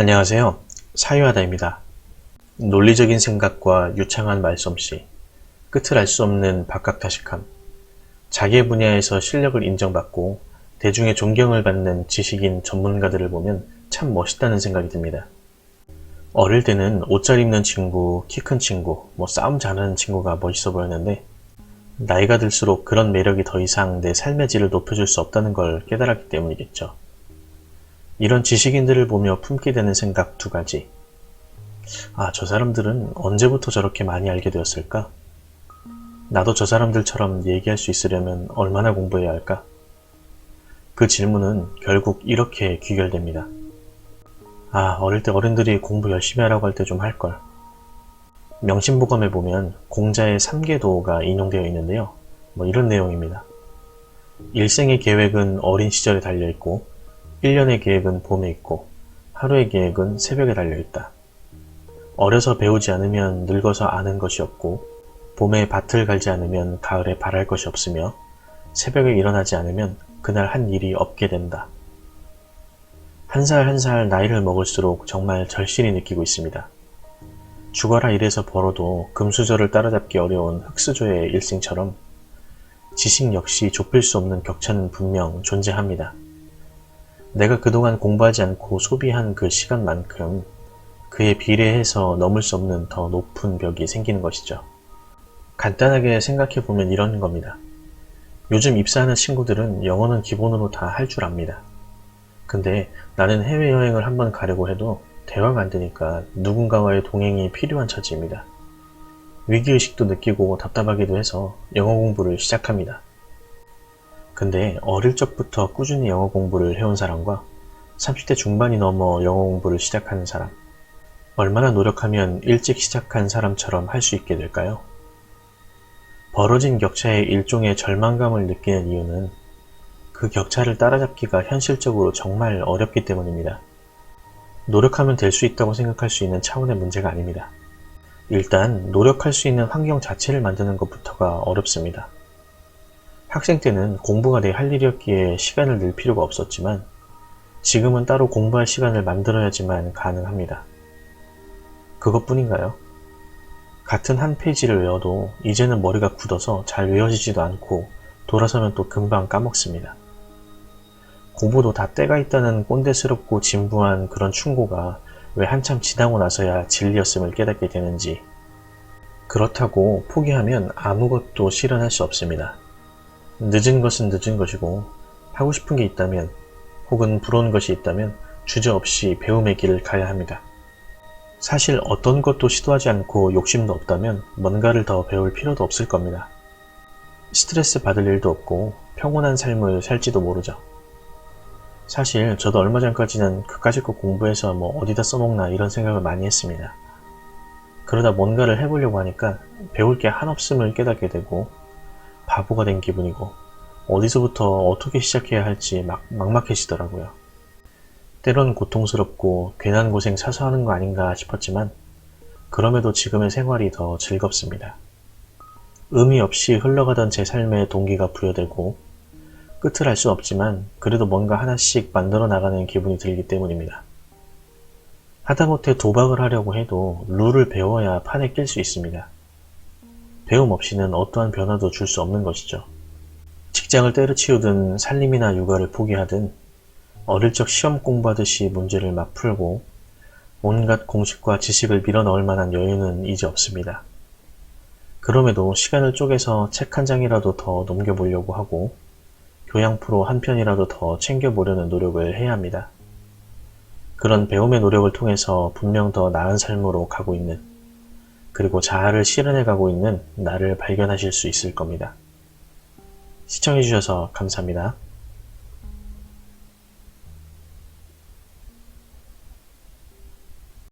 안녕하세요. 사유하다입니다. 논리적인 생각과 유창한 말솜씨, 끝을 알 수 없는 박학다식함, 자기의 분야에서 실력을 인정받고 대중의 존경을 받는 지식인 전문가들을 보면 참 멋있다는 생각이 듭니다. 어릴 때는 옷 잘 입는 친구, 키 큰 친구, 싸움 잘하는 친구가 멋있어 보였는데 나이가 들수록 그런 매력이 더 이상 내 삶의 질을 높여줄 수 없다는 걸 깨달았기 때문이겠죠. 이런 지식인들을 보며 품게 되는 생각 두 가지. 저 사람들은 언제부터 저렇게 많이 알게 되었을까? 나도 저 사람들처럼 얘기할 수 있으려면 얼마나 공부해야 할까? 그 질문은 결국 이렇게 귀결됩니다. 어릴 때 어른들이 공부 열심히 하라고 할 때 좀 할걸. 명심보감에 보면 공자의 3계도가 인용되어 있는데요. 이런 내용입니다. 일생의 계획은 어린 시절에 달려있고 1년의 계획은 봄에 있고 하루의 계획은 새벽에 달려있다. 어려서 배우지 않으면 늙어서 아는 것이 없고 봄에 밭을 갈지 않으면 가을에 바랄 것이 없으며 새벽에 일어나지 않으면 그날 한 일이 없게 된다. 한 살 한 살 나이를 먹을수록 정말 절실히 느끼고 있습니다. 죽어라 이래서 벌어도 금수저를 따라잡기 어려운 흙수저의 일생처럼 지식 역시 좁힐 수 없는 격차는 분명 존재합니다. 내가 그동안 공부하지 않고 소비한 그 시간만큼 그에 비례해서 넘을 수 없는 더 높은 벽이 생기는 것이죠. 간단하게 생각해보면 이런 겁니다. 요즘 입사하는 친구들은 영어는 기본으로 다 할 줄 압니다. 근데 나는 해외여행을 한번 가려고 해도 대화가 안 되니까 누군가와의 동행이 필요한 처지입니다. 위기의식도 느끼고 답답하기도 해서 영어 공부를 시작합니다. 근데 어릴 적부터 꾸준히 영어 공부를 해온 사람과 30대 중반이 넘어 영어 공부를 시작하는 사람, 얼마나 노력하면 일찍 시작한 사람처럼 할 수 있게 될까요? 벌어진 격차에 일종의 절망감을 느끼는 이유는 그 격차를 따라잡기가 현실적으로 정말 어렵기 때문입니다. 노력하면 될 수 있다고 생각할 수 있는 차원의 문제가 아닙니다. 일단 노력할 수 있는 환경 자체를 만드는 것부터가 어렵습니다. 학생 때는 공부가 내 할 일이었기에 시간을 낼 필요가 없었지만 지금은 따로 공부할 시간을 만들어야지만 가능합니다. 그것뿐인가요? 같은 한 페이지를 외워도 이제는 머리가 굳어서 잘 외워지지도 않고 돌아서면 또 금방 까먹습니다. 공부도 다 때가 있다는 꼰대스럽고 진부한 그런 충고가 왜 한참 지나고 나서야 진리였음을 깨닫게 되는지. 그렇다고 포기하면 아무것도 실현할 수 없습니다. 늦은 것은 늦은 것이고 하고 싶은 게 있다면 혹은 부러운 것이 있다면 주저없이 배움의 길을 가야 합니다. 사실 어떤 것도 시도하지 않고 욕심도 없다면 뭔가를 더 배울 필요도 없을 겁니다. 스트레스 받을 일도 없고 평온한 삶을 살지도 모르죠. 사실 저도 얼마 전까지는 그까짓 거 공부해서 어디다 써먹나 이런 생각을 많이 했습니다. 그러다 뭔가를 해보려고 하니까 배울 게 한없음을 깨닫게 되고 바보가 된 기분이고 어디서부터 어떻게 시작해야 할지 막막해지더라고요. 때론 고통스럽고 괜한 고생 사서 하는 거 아닌가 싶었지만 그럼에도 지금의 생활이 더 즐겁습니다. 의미 없이 흘러가던 제 삶에 동기가 부여되고 끝을 알 수 없지만 그래도 뭔가 하나씩 만들어 나가는 기분이 들기 때문입니다. 하다못해 도박을 하려고 해도 룰을 배워야 판에 낄 수 있습니다. 배움 없이는 어떠한 변화도 줄 수 없는 것이죠. 직장을 때려치우든 살림이나 육아를 포기하든 어릴 적 시험 공부하듯이 문제를 막 풀고 온갖 공식과 지식을 밀어넣을 만한 여유는 이제 없습니다. 그럼에도 시간을 쪼개서 책 한 장이라도 더 넘겨보려고 하고 교양 프로 한 편이라도 더 챙겨보려는 노력을 해야 합니다. 그런 배움의 노력을 통해서 분명 더 나은 삶으로 가고 있는, 그리고 자아를 실현해 가고 있는 나를 발견하실 수 있을 겁니다. 시청해주셔서 감사합니다.